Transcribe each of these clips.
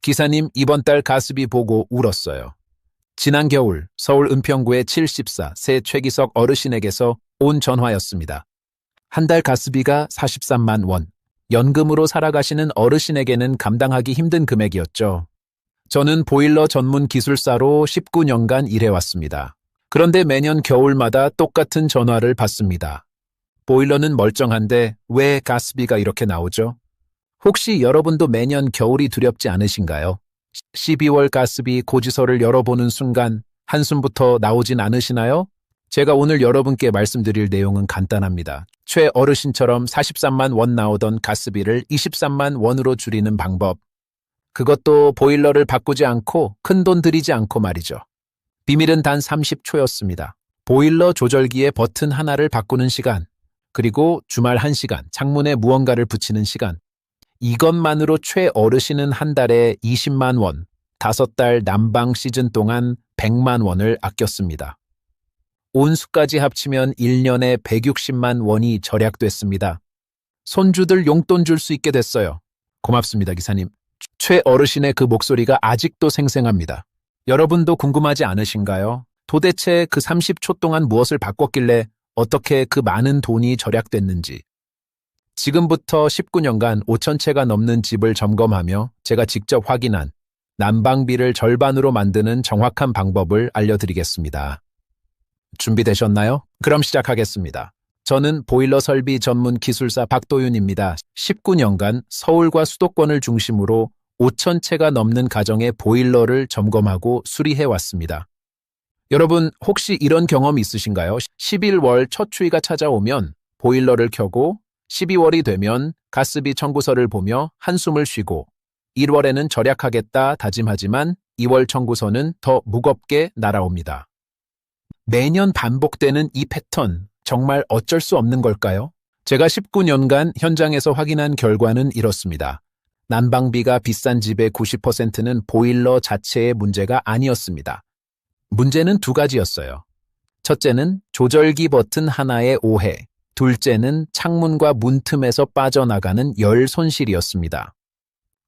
기사님, 이번 달 가스비 보고 울었어요. 지난 겨울 서울 은평구의 74세 최기석 어르신에게서 온 전화였습니다. 한 달 가스비가 43만 원. 연금으로 살아가시는 어르신에게는 감당하기 힘든 금액이었죠. 저는 보일러 전문 기술사로 19년간 일해왔습니다. 그런데 매년 겨울마다 똑같은 전화를 받습니다. 보일러는 멀쩡한데 왜 가스비가 이렇게 나오죠? 혹시 여러분도 매년 겨울이 두렵지 않으신가요? 12월 가스비 고지서를 열어보는 순간 한숨부터 나오진 않으시나요? 제가 오늘 여러분께 말씀드릴 내용은 간단합니다. 최 어르신처럼 43만 원 나오던 가스비를 23만 원으로 줄이는 방법. 그것도 보일러를 바꾸지 않고 큰돈 들이지 않고 말이죠. 비밀은 단 30초였습니다. 보일러 조절기의 버튼 하나를 바꾸는 시간, 그리고 주말 1시간, 창문에 무언가를 붙이는 시간. 이것만으로 최 어르신은 한 달에 20만 원, 5달 난방 시즌 동안 100만 원을 아꼈습니다. 온수까지 합치면 1년에 160만 원이 절약됐습니다. 손주들 용돈 줄 수 있게 됐어요. 고맙습니다, 기사님. 최 어르신의 그 목소리가 아직도 생생합니다. 여러분도 궁금하지 않으신가요? 도대체 그 30초 동안 무엇을 바꿨길래 어떻게 그 많은 돈이 절약됐는지. 지금부터 19년간 5천 채가 넘는 집을 점검하며 제가 직접 확인한 난방비를 절반으로 만드는 정확한 방법을 알려드리겠습니다. 준비되셨나요? 그럼 시작하겠습니다. 저는 보일러 설비 전문 기술사 박도윤입니다. 19년간 서울과 수도권을 중심으로 5천 채가 넘는 가정의 보일러를 점검하고 수리해 왔습니다. 여러분, 혹시 이런 경험 있으신가요? 11월 첫 추위가 찾아오면 보일러를 켜고 12월이 되면 가스비 청구서를 보며 한숨을 쉬고 1월에는 절약하겠다 다짐하지만 2월 청구서는 더 무겁게 날아옵니다. 매년 반복되는 이 패턴, 정말 어쩔 수 없는 걸까요? 제가 19년간 현장에서 확인한 결과는 이렇습니다. 난방비가 비싼 집의 90%는 보일러 자체의 문제가 아니었습니다. 문제는 두 가지였어요. 첫째는 조절기 버튼 하나의 오해, 둘째는 창문과 문틈에서 빠져나가는 열 손실이었습니다.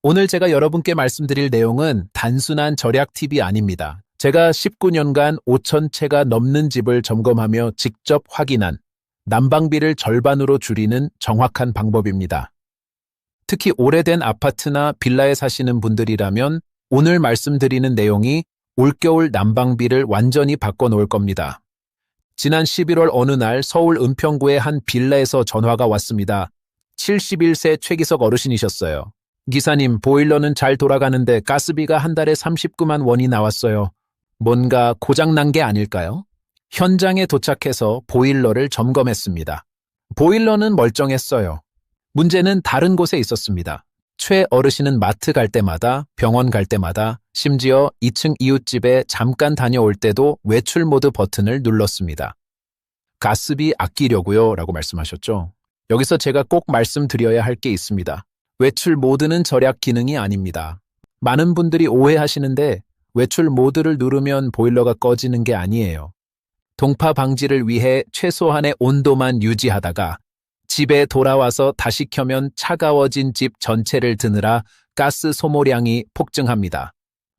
오늘 제가 여러분께 말씀드릴 내용은 단순한 절약 팁이 아닙니다. 제가 19년간 5천 채가 넘는 집을 점검하며 직접 확인한 난방비를 절반으로 줄이는 정확한 방법입니다. 특히 오래된 아파트나 빌라에 사시는 분들이라면 오늘 말씀드리는 내용이 올겨울 난방비를 완전히 바꿔놓을 겁니다. 지난 11월 어느 날 서울 은평구의 한 빌라에서 전화가 왔습니다. 71세 최기석 어르신이셨어요. 기사님, 보일러는 잘 돌아가는데 가스비가 한 달에 39만 원이 나왔어요. 뭔가 고장난 게 아닐까요? 현장에 도착해서 보일러를 점검했습니다. 보일러는 멀쩡했어요. 문제는 다른 곳에 있었습니다. 최 어르신은 마트 갈 때마다, 병원 갈 때마다, 심지어 2층 이웃집에 잠깐 다녀올 때도 외출 모드 버튼을 눌렀습니다. 가스비 아끼려고요 라고 말씀하셨죠. 여기서 제가 꼭 말씀드려야 할 게 있습니다. 외출 모드는 절약 기능이 아닙니다. 많은 분들이 오해하시는데 외출 모드를 누르면 보일러가 꺼지는 게 아니에요. 동파 방지를 위해 최소한의 온도만 유지하다가 집에 돌아와서 다시 켜면 차가워진 집 전체를 드느라 가스 소모량이 폭증합니다.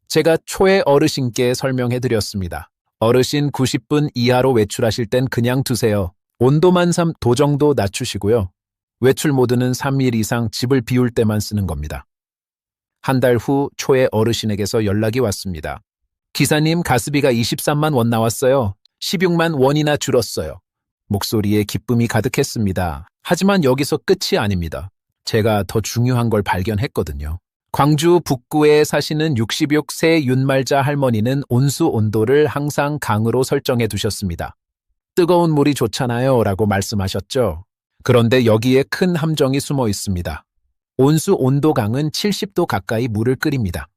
제가 초의 어르신께 설명해드렸습니다. 어르신 90분 이하로 외출하실 땐 그냥 두세요. 온도만 3도 정도 낮추시고요. 외출 모드는 3일 이상 집을 비울 때만 쓰는 겁니다. 한 달 후 초의 어르신에게서 연락이 왔습니다. 기사님, 가스비가 23만 원 나왔어요. 16만 원이나 줄었어요. 목소리에 기쁨이 가득했습니다. 하지만 여기서 끝이 아닙니다. 제가 더 중요한 걸 발견했거든요. 광주 북구에 사시는 66세 윤말자 할머니는 온수 온도를 항상 강으로 설정해 두셨습니다. 뜨거운 물이 좋잖아요 라고 말씀하셨죠. 그런데 여기에 큰 함정이 숨어 있습니다. 온수 온도강은 70도 가까이 물을 끓입니다.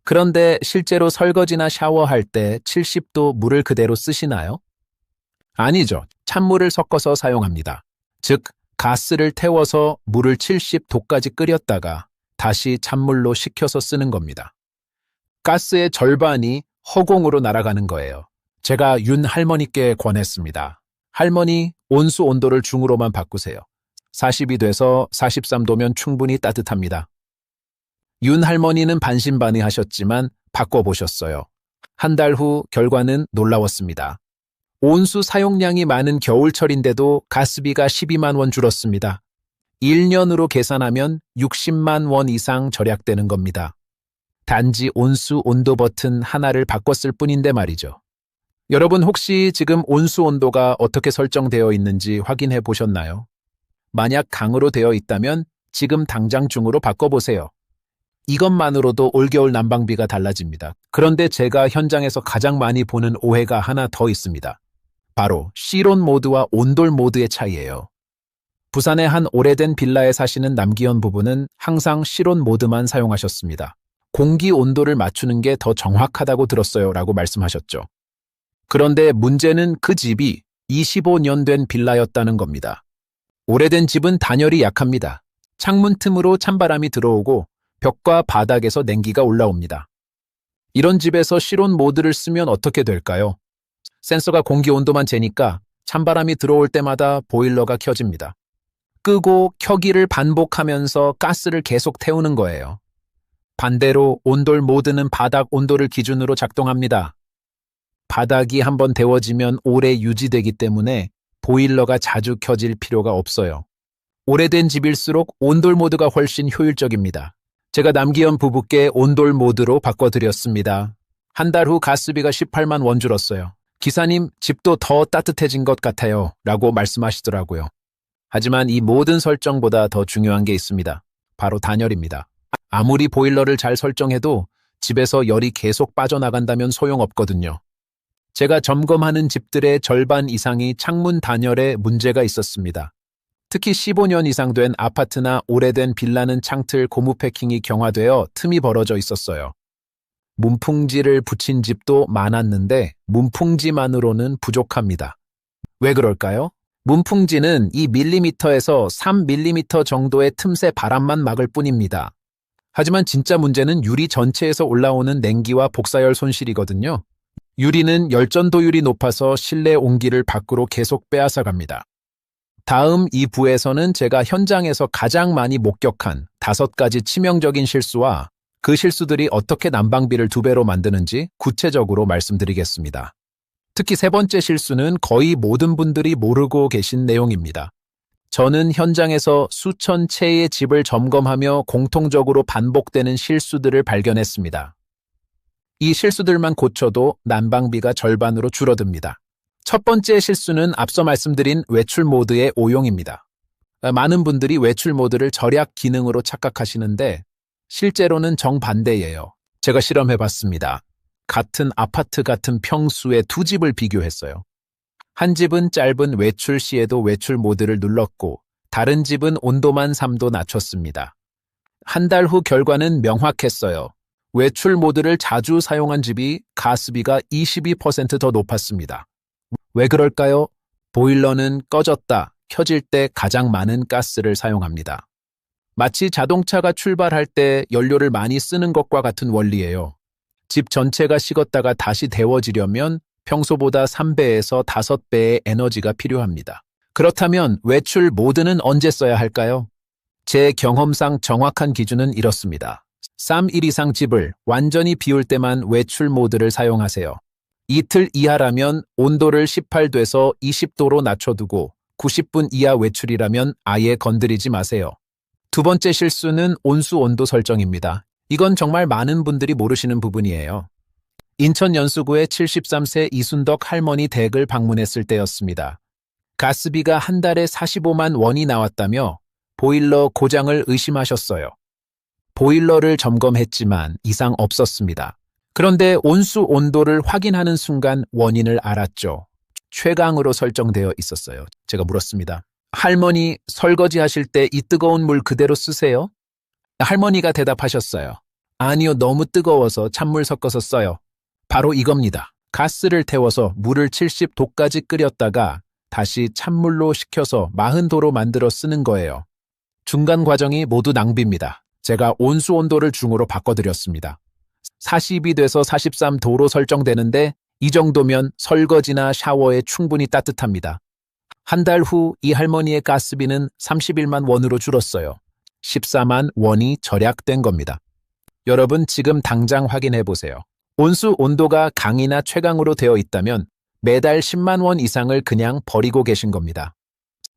그런데 실제로 설거지나 샤워할 때 70도 물을 그대로 쓰시나요? 아니죠. 찬물을 섞어서 사용합니다. 즉, 가스를 태워서 물을 70도까지 끓였다가 다시 찬물로 식혀서 쓰는 겁니다. 가스의 절반이 허공으로 날아가는 거예요. 제가 윤 할머니께 권했습니다. 할머니, 온수 온도를 중으로만 바꾸세요. 40이 돼서 43도면 충분히 따뜻합니다. 윤 할머니는 반신반의하셨지만 바꿔보셨어요. 한 달 후 결과는 놀라웠습니다. 온수 사용량이 많은 겨울철인데도 가스비가 12만 원 줄었습니다. 1년으로 계산하면 60만 원 이상 절약되는 겁니다. 단지 온수 온도 버튼 하나를 바꿨을 뿐인데 말이죠. 여러분 혹시 지금 온수 온도가 어떻게 설정되어 있는지 확인해 보셨나요? 만약 강으로 되어 있다면 지금 당장 중으로 바꿔보세요. 이것만으로도 올겨울 난방비가 달라집니다. 그런데 제가 현장에서 가장 많이 보는 오해가 하나 더 있습니다. 바로 실온 모드와 온돌 모드의 차이예요. 부산의 한 오래된 빌라에 사시는 남기현 부부는 항상 실온 모드만 사용하셨습니다. 공기 온도를 맞추는 게 더 정확하다고 들었어요 라고 말씀하셨죠. 그런데 문제는 그 집이 25년 된 빌라였다는 겁니다. 오래된 집은 단열이 약합니다. 창문 틈으로 찬바람이 들어오고 벽과 바닥에서 냉기가 올라옵니다. 이런 집에서 실온 모드를 쓰면 어떻게 될까요? 센서가 공기 온도만 재니까 찬바람이 들어올 때마다 보일러가 켜집니다. 끄고 켜기를 반복하면서 가스를 계속 태우는 거예요. 반대로 온돌 모드는 바닥 온도를 기준으로 작동합니다. 바닥이 한번 데워지면 오래 유지되기 때문에 보일러가 자주 켜질 필요가 없어요. 오래된 집일수록 온돌 모드가 훨씬 효율적입니다. 제가 남기현 부부께 온돌 모드로 바꿔드렸습니다. 한 달 후 가스비가 18만 원 줄었어요. 기사님, 집도 더 따뜻해진 것 같아요 라고 말씀하시더라고요. 하지만 이 모든 설정보다 더 중요한 게 있습니다. 바로 단열입니다. 아무리 보일러를 잘 설정해도 집에서 열이 계속 빠져나간다면 소용없거든요. 제가 점검하는 집들의 절반 이상이 창문 단열에 문제가 있었습니다. 특히 15년 이상 된 아파트나 오래된 빌라는 창틀 고무 패킹이 경화되어 틈이 벌어져 있었어요. 문풍지를 붙인 집도 많았는데 문풍지만으로는 부족합니다. 왜 그럴까요? 문풍지는 2mm에서 3mm 정도의 틈새 바람만 막을 뿐입니다. 하지만 진짜 문제는 유리 전체에서 올라오는 냉기와 복사열 손실이거든요. 유리는 열전도율이 높아서 실내 온기를 밖으로 계속 빼앗아갑니다. 다음 이 부에서는 제가 현장에서 가장 많이 목격한 5가지 치명적인 실수와 그 실수들이 어떻게 난방비를 2배로 만드는지 구체적으로 말씀드리겠습니다. 특히 3번째 실수는 거의 모든 분들이 모르고 계신 내용입니다. 저는 현장에서 수천 채의 집을 점검하며 공통적으로 반복되는 실수들을 발견했습니다. 이 실수들만 고쳐도 난방비가 절반으로 줄어듭니다. 첫 번째 실수는 앞서 말씀드린 외출 모드의 오용입니다. 많은 분들이 외출 모드를 절약 기능으로 착각하시는데 실제로는 정반대예요. 제가 실험해봤습니다. 같은 아파트 같은 평수의 2집을 비교했어요. 한 집은 짧은 외출 시에도 외출 모드를 눌렀고 다른 집은 온도만 3도 낮췄습니다. 한 달 후 결과는 명확했어요. 외출 모드를 자주 사용한 집이 가스비가 22% 더 높았습니다. 왜 그럴까요? 보일러는 꺼졌다, 켜질 때 가장 많은 가스를 사용합니다. 마치 자동차가 출발할 때 연료를 많이 쓰는 것과 같은 원리예요. 집 전체가 식었다가 다시 데워지려면 평소보다 3배에서 5배의 에너지가 필요합니다. 그렇다면 외출 모드는 언제 써야 할까요? 제 경험상 정확한 기준은 이렇습니다. 3일 이상 집을 완전히 비울 때만 외출 모드를 사용하세요. 이틀 이하라면 온도를 18도에서 20도로 낮춰두고 90분 이하 외출이라면 아예 건드리지 마세요. 두 번째 실수는 온수 온도 설정입니다. 이건 정말 많은 분들이 모르시는 부분이에요. 인천 연수구의 73세 이순덕 할머니 댁을 방문했을 때였습니다. 가스비가 한 달에 45만 원이 나왔다며 보일러 고장을 의심하셨어요. 보일러를 점검했지만 이상 없었습니다. 그런데 온수 온도를 확인하는 순간 원인을 알았죠. 최강으로 설정되어 있었어요. 제가 물었습니다. 할머니, 설거지 하실 때 이 뜨거운 물 그대로 쓰세요? 할머니가 대답하셨어요. 아니요, 너무 뜨거워서 찬물 섞어서 써요. 바로 이겁니다. 가스를 태워서 물을 70도까지 끓였다가 다시 찬물로 식혀서 40도로 만들어 쓰는 거예요. 중간 과정이 모두 낭비입니다. 제가 온수 온도를 중으로 바꿔드렸습니다. 40이 돼서 43도로 설정되는데 이 정도면 설거지나 샤워에 충분히 따뜻합니다. 한 달 후 이 할머니의 가스비는 31만 원으로 줄었어요. 14만 원이 절약된 겁니다. 여러분 지금 당장 확인해 보세요. 온수 온도가 강이나 최강으로 되어 있다면 매달 10만 원 이상을 그냥 버리고 계신 겁니다.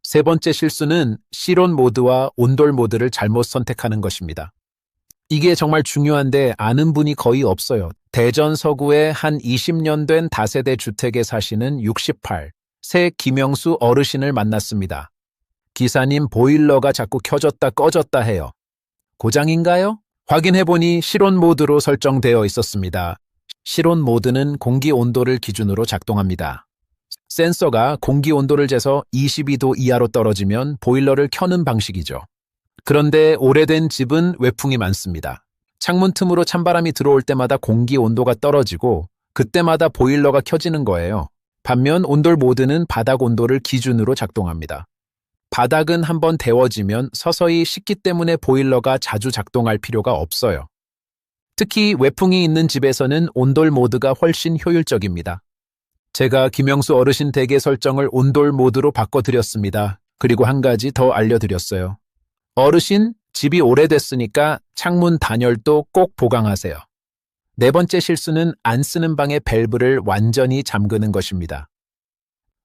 세 번째 실수는 실온 모드와 온돌 모드를 잘못 선택하는 것입니다. 이게 정말 중요한데 아는 분이 거의 없어요. 대전 서구의 한 20년 된 다세대 주택에 사시는 68세 김영수 어르신을 만났습니다. 기사님, 보일러가 자꾸 켜졌다 꺼졌다 해요. 고장인가요? 확인해보니 실온 모드로 설정되어 있었습니다. 실온 모드는 공기 온도를 기준으로 작동합니다. 센서가 공기 온도를 재서 22도 이하로 떨어지면 보일러를 켜는 방식이죠. 그런데 오래된 집은 외풍이 많습니다. 창문 틈으로 찬바람이 들어올 때마다 공기 온도가 떨어지고 그때마다 보일러가 켜지는 거예요. 반면 온돌 모드는 바닥 온도를 기준으로 작동합니다. 바닥은 한번 데워지면 서서히 식기 때문에 보일러가 자주 작동할 필요가 없어요. 특히 외풍이 있는 집에서는 온돌 모드가 훨씬 효율적입니다. 제가 김영수 어르신 댁의 설정을 온돌 모드로 바꿔드렸습니다. 그리고 한 가지 더 알려드렸어요. 어르신, 집이 오래됐으니까 창문 단열도 꼭 보강하세요. 네 번째 실수는 안 쓰는 방의 밸브를 완전히 잠그는 것입니다.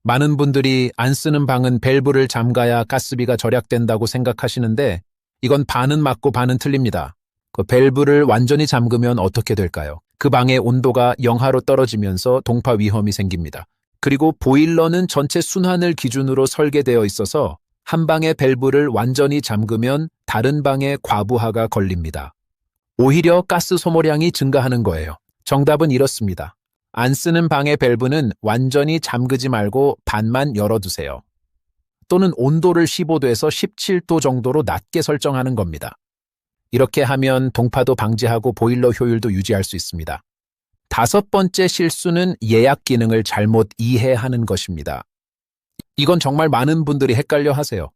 많은 분들이 안 쓰는 방은 밸브를 잠가야 가스비가 절약된다고 생각하시는데 이건 반은 맞고 반은 틀립니다. 그 밸브를 완전히 잠그면 어떻게 될까요? 그 방의 온도가 영하로 떨어지면서 동파 위험이 생깁니다. 그리고 보일러는 전체 순환을 기준으로 설계되어 있어서 한 방의 밸브를 완전히 잠그면 다른 방에 과부하가 걸립니다. 오히려 가스 소모량이 증가하는 거예요. 정답은 이렇습니다. 안 쓰는 방의 밸브는 완전히 잠그지 말고 반만 열어두세요. 또는 온도를 15도에서 17도 정도로 낮게 설정하는 겁니다. 이렇게 하면 동파도 방지하고 보일러 효율도 유지할 수 있습니다. 다섯 번째 실수는 예약 기능을 잘못 이해하는 것입니다. 이건 정말 많은 분들이 헷갈려 하세요.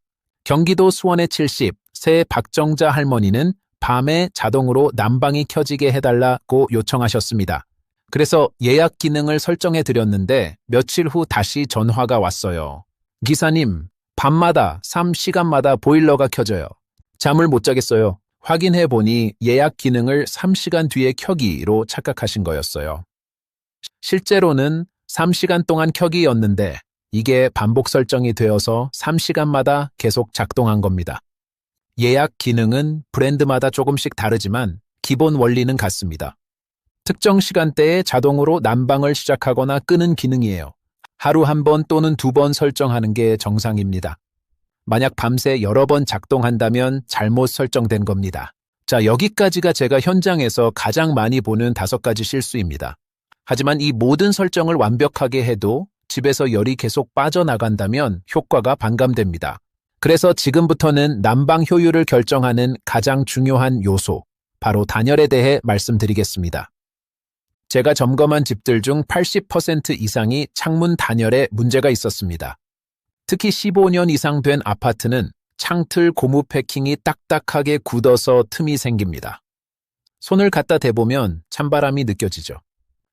경기도 수원의 70세 박정자 할머니는 밤에 자동으로 난방이 켜지게 해달라고 요청하셨습니다. 그래서 예약 기능을 설정해 드렸는데 며칠 후 다시 전화가 왔어요. 기사님, 밤마다 3시간마다 보일러가 켜져요. 잠을 못 자겠어요. 확인해 보니 예약 기능을 3시간 뒤에 켜기로 착각하신 거였어요. 실제로는 3시간 동안 켜기였는데 이게 반복 설정이 되어서 3시간마다 계속 작동한 겁니다. 예약 기능은 브랜드마다 조금씩 다르지만 기본 원리는 같습니다. 특정 시간대에 자동으로 난방을 시작하거나 끄는 기능이에요. 하루 한 번 또는 두 번 설정하는 게 정상입니다. 만약 밤새 여러 번 작동한다면 잘못 설정된 겁니다. 자, 여기까지가 제가 현장에서 가장 많이 보는 5가지 실수입니다. 하지만 이 모든 설정을 완벽하게 해도 집에서 열이 계속 빠져나간다면 효과가 반감됩니다. 그래서 지금부터는 난방 효율을 결정하는 가장 중요한 요소, 바로 단열에 대해 말씀드리겠습니다. 제가 점검한 집들 중 80% 이상이 창문 단열에 문제가 있었습니다. 특히 15년 이상 된 아파트는 창틀 고무 패킹이 딱딱하게 굳어서 틈이 생깁니다. 손을 갖다 대보면 찬바람이 느껴지죠.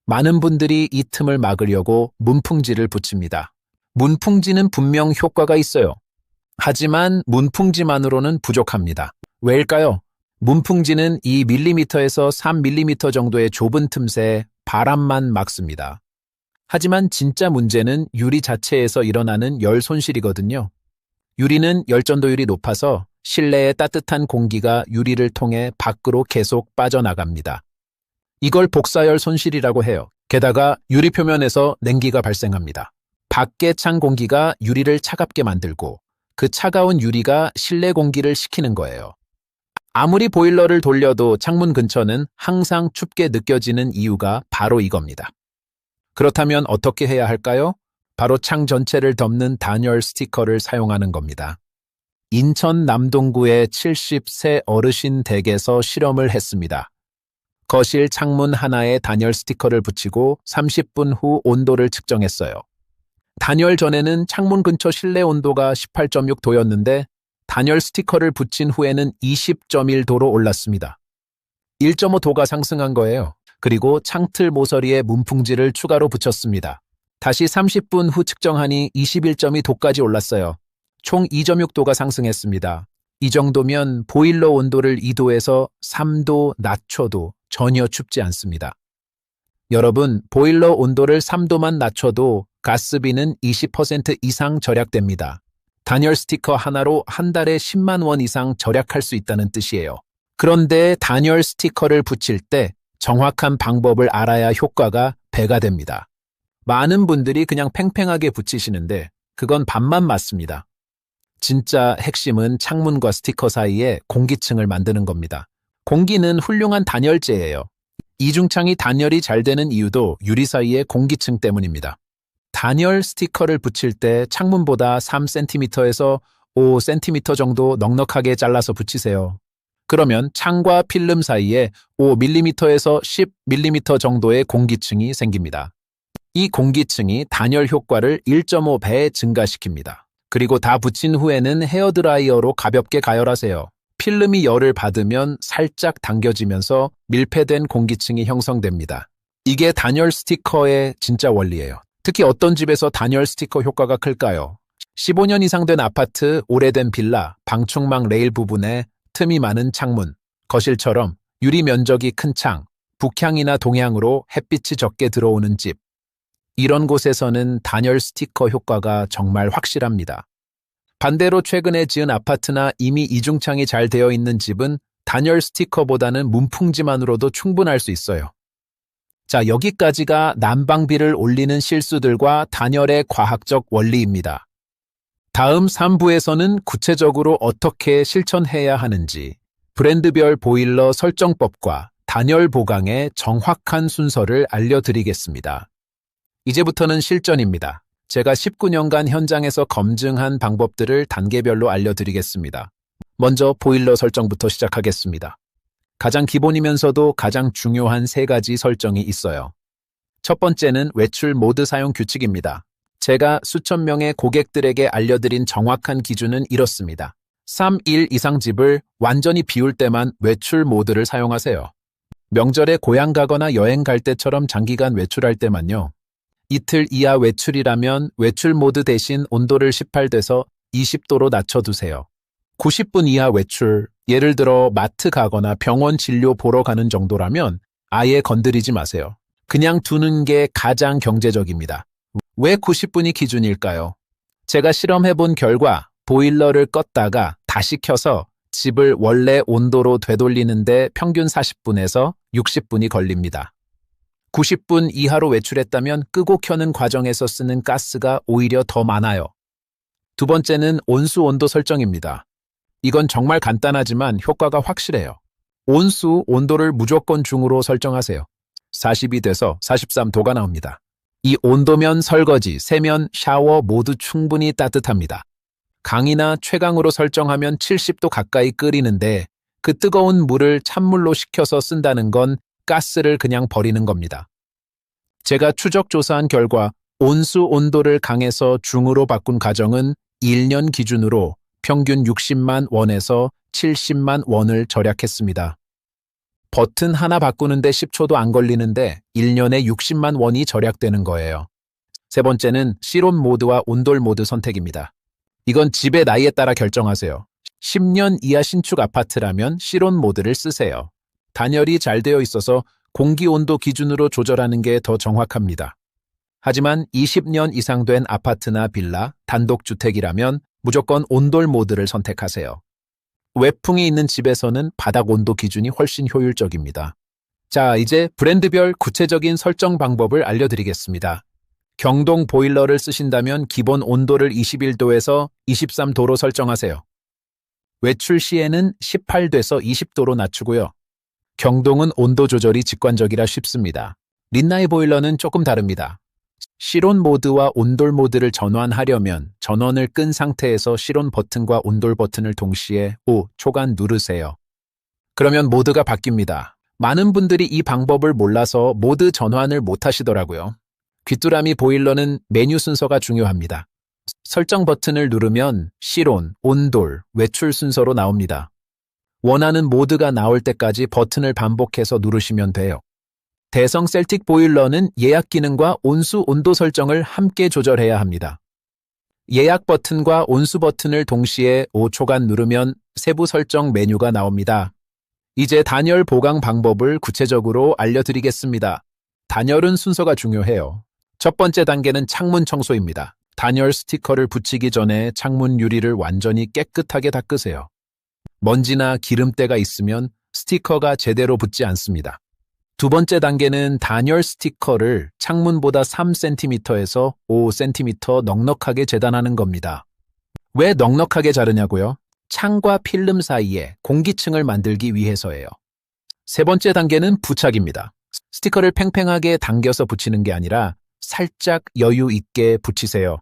많은 분들이 이 틈을 막으려고 문풍지를 붙입니다. 문풍지는 분명 효과가 있어요. 하지만 문풍지만으로는 부족합니다. 왜일까요? 문풍지는 2mm에서 3mm 정도의 좁은 틈새에 바람만 막습니다. 하지만 진짜 문제는 유리 자체에서 일어나는 열 손실이거든요. 유리는 열전도율이 높아서 실내의 따뜻한 공기가 유리를 통해 밖으로 계속 빠져나갑니다. 이걸 복사열 손실이라고 해요. 게다가 유리 표면에서 냉기가 발생합니다. 밖에 찬 공기가 유리를 차갑게 만들고 그 차가운 유리가 실내 공기를 식히는 거예요. 아무리 보일러를 돌려도 창문 근처는 항상 춥게 느껴지는 이유가 바로 이겁니다. 그렇다면 어떻게 해야 할까요? 바로 창 전체를 덮는 단열 스티커를 사용하는 겁니다. 인천 남동구의 70세 어르신 댁에서 실험을 했습니다. 거실 창문 하나에 단열 스티커를 붙이고 30분 후 온도를 측정했어요. 단열 전에는 창문 근처 실내 온도가 18.6도였는데 단열 스티커를 붙인 후에는 20.1도로 올랐습니다. 1.5도가 상승한 거예요. 그리고 창틀 모서리에 문풍지를 추가로 붙였습니다. 다시 30분 후 측정하니 21.2도까지 올랐어요. 총 2.6도가 상승했습니다. 이 정도면 보일러 온도를 2도에서 3도 낮춰도 전혀 춥지 않습니다. 여러분, 보일러 온도를 3도만 낮춰도 가스비는 20% 이상 절약됩니다. 단열 스티커 하나로 한 달에 10만 원 이상 절약할 수 있다는 뜻이에요. 그런데 단열 스티커를 붙일 때 정확한 방법을 알아야 효과가 배가 됩니다. 많은 분들이 그냥 팽팽하게 붙이시는데 그건 반만 맞습니다. 진짜 핵심은 창문과 스티커 사이에 공기층을 만드는 겁니다. 공기는 훌륭한 단열재예요. 이중창이 단열이 잘 되는 이유도 유리 사이의 공기층 때문입니다. 단열 스티커를 붙일 때 창문보다 3cm에서 5cm 정도 넉넉하게 잘라서 붙이세요. 그러면 창과 필름 사이에 5mm에서 10mm 정도의 공기층이 생깁니다. 이 공기층이 단열 효과를 1.5배 증가시킵니다. 그리고 다 붙인 후에는 헤어드라이어로 가볍게 가열하세요. 필름이 열을 받으면 살짝 당겨지면서 밀폐된 공기층이 형성됩니다. 이게 단열 스티커의 진짜 원리예요. 특히 어떤 집에서 단열 스티커 효과가 클까요? 15년 이상 된 아파트, 오래된 빌라, 방충망 레일 부분에 틈이 많은 창문, 거실처럼 유리 면적이 큰 창, 북향이나 동향으로 햇빛이 적게 들어오는 집. 이런 곳에서는 단열 스티커 효과가 정말 확실합니다. 반대로 최근에 지은 아파트나 이미 이중창이 잘 되어 있는 집은 단열 스티커보다는 문풍지만으로도 충분할 수 있어요. 자, 여기까지가 난방비를 올리는 실수들과 단열의 과학적 원리입니다. 다음 3부에서는 구체적으로 어떻게 실천해야 하는지, 브랜드별 보일러 설정법과 단열 보강의 정확한 순서를 알려드리겠습니다. 이제부터는 실전입니다. 제가 19년간 현장에서 검증한 방법들을 단계별로 알려드리겠습니다. 먼저 보일러 설정부터 시작하겠습니다. 가장 기본이면서도 가장 중요한 3가지 설정이 있어요. 첫 번째는 외출 모드 사용 규칙입니다. 제가 수천 명의 고객들에게 알려드린 정확한 기준은 이렇습니다. 3일 이상 집을 완전히 비울 때만 외출 모드를 사용하세요. 명절에 고향 가거나 여행 갈 때처럼 장기간 외출할 때만요. 이틀 이하 외출이라면 외출 모드 대신 온도를 18도에서 20도로 낮춰두세요. 90분 이하 외출, 예를 들어 마트 가거나 병원 진료 보러 가는 정도라면 아예 건드리지 마세요. 그냥 두는 게 가장 경제적입니다. 왜 90분이 기준일까요? 제가 실험해본 결과 보일러를 껐다가 다시 켜서 집을 원래 온도로 되돌리는데 평균 40분에서 60분이 걸립니다. 90분 이하로 외출했다면 끄고 켜는 과정에서 쓰는 가스가 오히려 더 많아요. 두 번째는 온수 온도 설정입니다. 이건 정말 간단하지만 효과가 확실해요. 온수 온도를 무조건 중으로 설정하세요. 40이 돼서 43도가 나옵니다. 이 온도면 설거지, 세면, 샤워 모두 충분히 따뜻합니다. 강이나 최강으로 설정하면 70도 가까이 끓이는데 그 뜨거운 물을 찬물로 식혀서 쓴다는 건 가스를 그냥 버리는 겁니다. 제가 추적 조사한 결과 온수 온도를 강에서 중으로 바꾼 가정은 1년 기준으로 평균 60만 원에서 70만 원을 절약했습니다. 버튼 하나 바꾸는데 10초도 안 걸리는데 1년에 60만 원이 절약되는 거예요. 세 번째는 실온 모드와 온돌 모드 선택입니다. 이건 집의 나이에 따라 결정하세요. 10년 이하 신축 아파트라면 실온 모드를 쓰세요. 단열이 잘 되어 있어서 공기 온도 기준으로 조절하는 게 더 정확합니다. 하지만 20년 이상 된 아파트나 빌라, 단독주택이라면 무조건 온돌 모드를 선택하세요. 외풍이 있는 집에서는 바닥 온도 기준이 훨씬 효율적입니다. 자, 이제 브랜드별 구체적인 설정 방법을 알려드리겠습니다. 경동 보일러를 쓰신다면 기본 온도를 21도에서 23도로 설정하세요. 외출 시에는 18도에서 20도로 낮추고요. 경동은 온도 조절이 직관적이라 쉽습니다. 린나이 보일러는 조금 다릅니다. 실온 모드와 온돌 모드를 전환하려면 전원을 끈 상태에서 실온 버튼과 온돌 버튼을 동시에 5초간 누르세요. 그러면 모드가 바뀝니다. 많은 분들이 이 방법을 몰라서 모드 전환을 못 하시더라고요. 귀뚜라미 보일러는 메뉴 순서가 중요합니다. 설정 버튼을 누르면 실온, 온돌, 외출 순서로 나옵니다. 원하는 모드가 나올 때까지 버튼을 반복해서 누르시면 돼요. 대성 셀틱 보일러는 예약 기능과 온수 온도 설정을 함께 조절해야 합니다. 예약 버튼과 온수 버튼을 동시에 5초간 누르면 세부 설정 메뉴가 나옵니다. 이제 단열 보강 방법을 구체적으로 알려드리겠습니다. 단열은 순서가 중요해요. 첫 번째 단계는 창문 청소입니다. 단열 스티커를 붙이기 전에 창문 유리를 완전히 깨끗하게 닦으세요. 먼지나 기름때가 있으면 스티커가 제대로 붙지 않습니다. 두 번째 단계는 단열 스티커를 창문보다 3cm에서 5cm 넉넉하게 재단하는 겁니다. 왜 넉넉하게 자르냐고요? 창과 필름 사이에 공기층을 만들기 위해서예요. 세 번째 단계는 부착입니다. 스티커를 팽팽하게 당겨서 붙이는 게 아니라 살짝 여유 있게 붙이세요.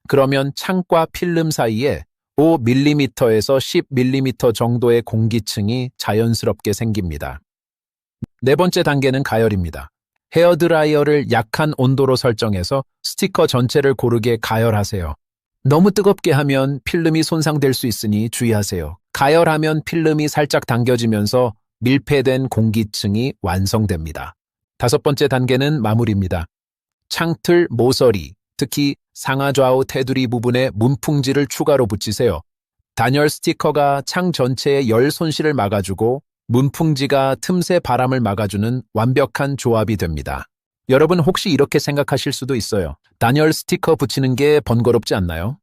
그러면 창과 필름 사이에 5mm에서 10mm 정도의 공기층이 자연스럽게 생깁니다. 네 번째 단계는 가열입니다. 헤어드라이어를 약한 온도로 설정해서 스티커 전체를 고르게 가열하세요. 너무 뜨겁게 하면 필름이 손상될 수 있으니 주의하세요. 가열하면 필름이 살짝 당겨지면서 밀폐된 공기층이 완성됩니다. 다섯 번째 단계는 마무리입니다. 창틀 모서리, 특히 상하좌우 테두리 부분에 문풍지를 추가로 붙이세요. 단열 스티커가 창 전체의 열 손실을 막아주고 문풍지가 틈새 바람을 막아주는 완벽한 조합이 됩니다. 여러분 혹시 이렇게 생각하실 수도 있어요. 단열 스티커 붙이는 게 번거롭지 않나요?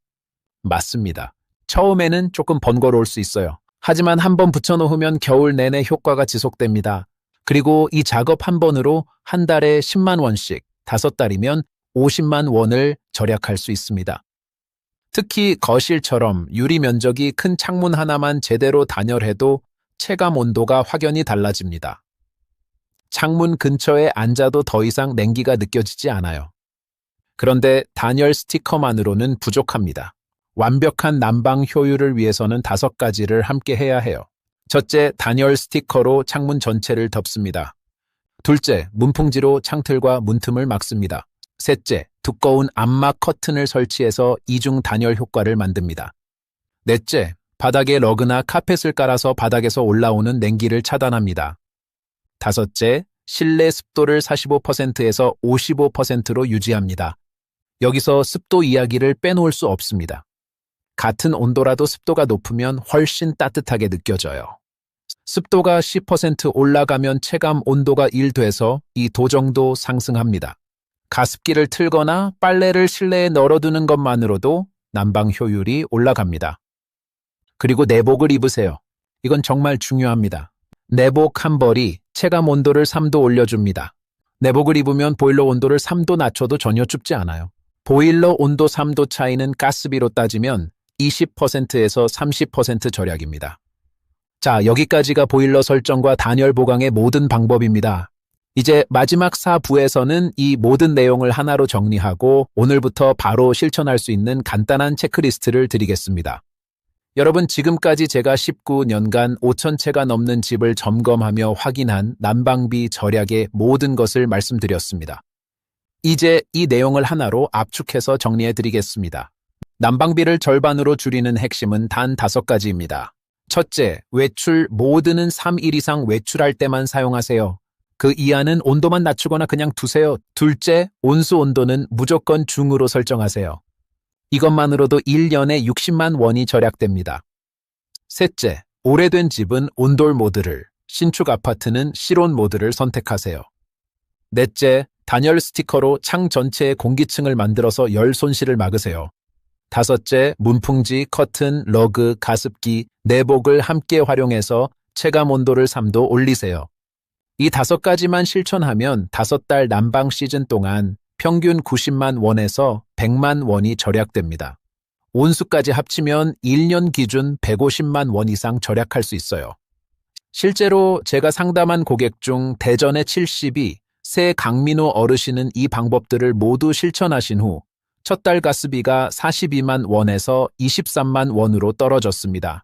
맞습니다. 처음에는 조금 번거로울 수 있어요. 하지만 한번 붙여놓으면 겨울 내내 효과가 지속됩니다. 그리고 이 작업 한 번으로 한 달에 10만 원씩, 5달이면 50만 원을 절약할 수 있습니다. 특히 거실처럼 유리 면적이 큰 창문 하나만 제대로 단열해도 체감 온도가 확연히 달라집니다. 창문 근처에 앉아도 더 이상 냉기가 느껴지지 않아요. 그런데 단열 스티커만으로는 부족합니다. 완벽한 난방 효율을 위해서는 5가지를 함께 해야 해요. 첫째, 단열 스티커로 창문 전체를 덮습니다. 둘째, 문풍지로 창틀과 문틈을 막습니다. 셋째, 두꺼운 암막 커튼을 설치해서 이중 단열 효과를 만듭니다. 넷째, 바닥에 러그나 카펫을 깔아서 바닥에서 올라오는 냉기를 차단합니다. 다섯째, 실내 습도를 45%에서 55%로 유지합니다. 여기서 습도 이야기를 빼놓을 수 없습니다. 같은 온도라도 습도가 높으면 훨씬 따뜻하게 느껴져요. 습도가 10% 올라가면 체감 온도가 1도에서 2도 정도 상승합니다. 가습기를 틀거나 빨래를 실내에 널어두는 것만으로도 난방 효율이 올라갑니다. 그리고 내복을 입으세요. 이건 정말 중요합니다. 내복 한 벌이 체감 온도를 3도 올려줍니다. 내복을 입으면 보일러 온도를 3도 낮춰도 전혀 춥지 않아요. 보일러 온도 3도 차이는 가스비로 따지면 20%에서 30% 절약입니다. 자, 여기까지가 보일러 설정과 단열 보강의 모든 방법입니다. 이제 마지막 4부에서는 이 모든 내용을 하나로 정리하고 오늘부터 바로 실천할 수 있는 간단한 체크리스트를 드리겠습니다. 여러분, 지금까지 제가 19년간 5,000채가 넘는 집을 점검하며 확인한 난방비 절약의 모든 것을 말씀드렸습니다. 이제 이 내용을 하나로 압축해서 정리해 드리겠습니다. 난방비를 절반으로 줄이는 핵심은 단 5가지입니다. 첫째, 외출 모드는 3일 이상 외출할 때만 사용하세요. 그 이하는 온도만 낮추거나 그냥 두세요. 둘째, 온수 온도는 무조건 중으로 설정하세요. 이것만으로도 1년에 60만 원이 절약됩니다. 셋째, 오래된 집은 온돌 모드를, 신축 아파트는 실온 모드를 선택하세요. 넷째, 단열 스티커로 창 전체에 공기층을 만들어서 열 손실을 막으세요. 다섯째, 문풍지, 커튼, 러그, 가습기, 내복을 함께 활용해서 체감 온도를 3도 올리세요. 이 5가지만 실천하면 5달 난방 시즌 동안 평균 90만 원에서 100만 원이 절약됩니다. 온수까지 합치면 1년 기준 150만 원 이상 절약할 수 있어요. 실제로 제가 상담한 고객 중 대전의 70이 새 강민호 어르신은 이 방법들을 모두 실천하신 후 첫 달 가스비가 42만 원에서 23만 원으로 떨어졌습니다.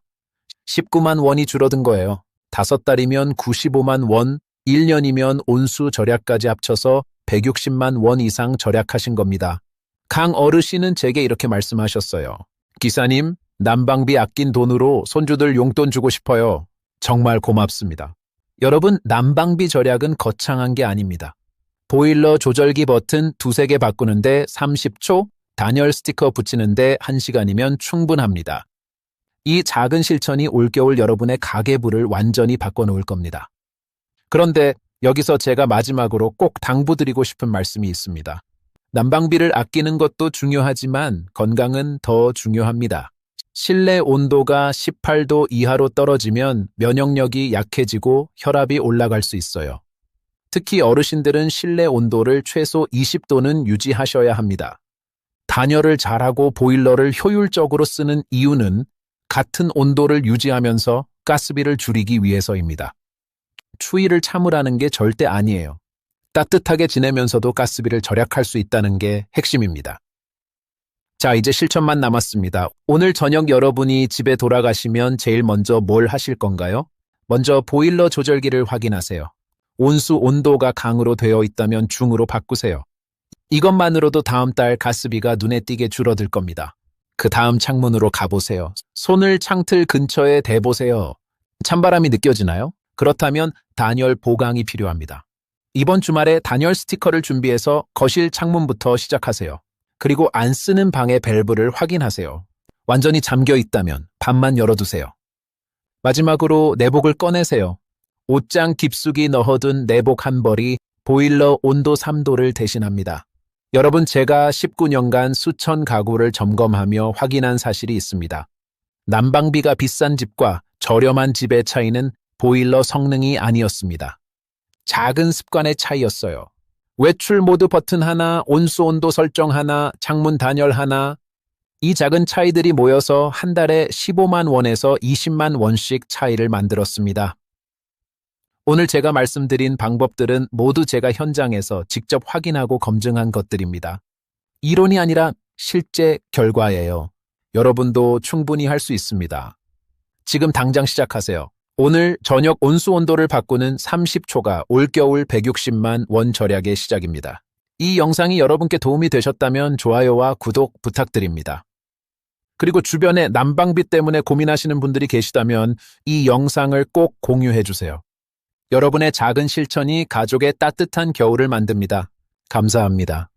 19만 원이 줄어든 거예요. 5달이면 95만 원, 1년이면 온수 절약까지 합쳐서 160만 원 이상 절약하신 겁니다. 강 어르신은 제게 이렇게 말씀하셨어요. 기사님, 난방비 아낀 돈으로 손주들 용돈 주고 싶어요. 정말 고맙습니다. 여러분, 난방비 절약은 거창한 게 아닙니다. 보일러 조절기 버튼 2-3개 바꾸는데 30초, 단열 스티커 붙이는데 1시간이면 충분합니다. 이 작은 실천이 올겨울 여러분의 가계부를 완전히 바꿔놓을 겁니다. 그런데 여기서 제가 마지막으로 꼭 당부드리고 싶은 말씀이 있습니다. 난방비를 아끼는 것도 중요하지만 건강은 더 중요합니다. 실내 온도가 18도 이하로 떨어지면 면역력이 약해지고 혈압이 올라갈 수 있어요. 특히 어르신들은 실내 온도를 최소 20도는 유지하셔야 합니다. 단열을 잘하고 보일러를 효율적으로 쓰는 이유는 같은 온도를 유지하면서 가스비를 줄이기 위해서입니다. 추위를 참으라는 게 절대 아니에요. 따뜻하게 지내면서도 가스비를 절약할 수 있다는 게 핵심입니다. 자, 이제 실천만 남았습니다. 오늘 저녁 여러분이 집에 돌아가시면 제일 먼저 뭘 하실 건가요? 먼저 보일러 조절기를 확인하세요. 온수 온도가 강으로 되어 있다면 중으로 바꾸세요. 이것만으로도 다음 달 가스비가 눈에 띄게 줄어들 겁니다. 그 다음 창문으로 가보세요. 손을 창틀 근처에 대보세요. 찬바람이 느껴지나요? 그렇다면 단열 보강이 필요합니다. 이번 주말에 단열 스티커를 준비해서 거실 창문부터 시작하세요. 그리고 안 쓰는 방의 밸브를 확인하세요. 완전히 잠겨 있다면 반만 열어두세요. 마지막으로 내복을 꺼내세요. 옷장 깊숙이 넣어둔 내복 한 벌이 보일러 온도 3도를 대신합니다. 여러분, 제가 19년간 수천 가구를 점검하며 확인한 사실이 있습니다. 난방비가 비싼 집과 저렴한 집의 차이는 보일러 성능이 아니었습니다. 작은 습관의 차이였어요. 외출 모드 버튼 하나, 온수 온도 설정 하나, 창문 단열 하나. 이 작은 차이들이 모여서 한 달에 15만 원에서 20만 원씩 차이를 만들었습니다. 오늘 제가 말씀드린 방법들은 모두 제가 현장에서 직접 확인하고 검증한 것들입니다. 이론이 아니라 실제 결과예요. 여러분도 충분히 할 수 있습니다. 지금 당장 시작하세요. 오늘 저녁 온수 온도를 바꾸는 30초가 올겨울 160만 원 절약의 시작입니다. 이 영상이 여러분께 도움이 되셨다면 좋아요와 구독 부탁드립니다. 그리고 주변에 난방비 때문에 고민하시는 분들이 계시다면 이 영상을 꼭 공유해 주세요. 여러분의 작은 실천이 가족의 따뜻한 겨울을 만듭니다. 감사합니다.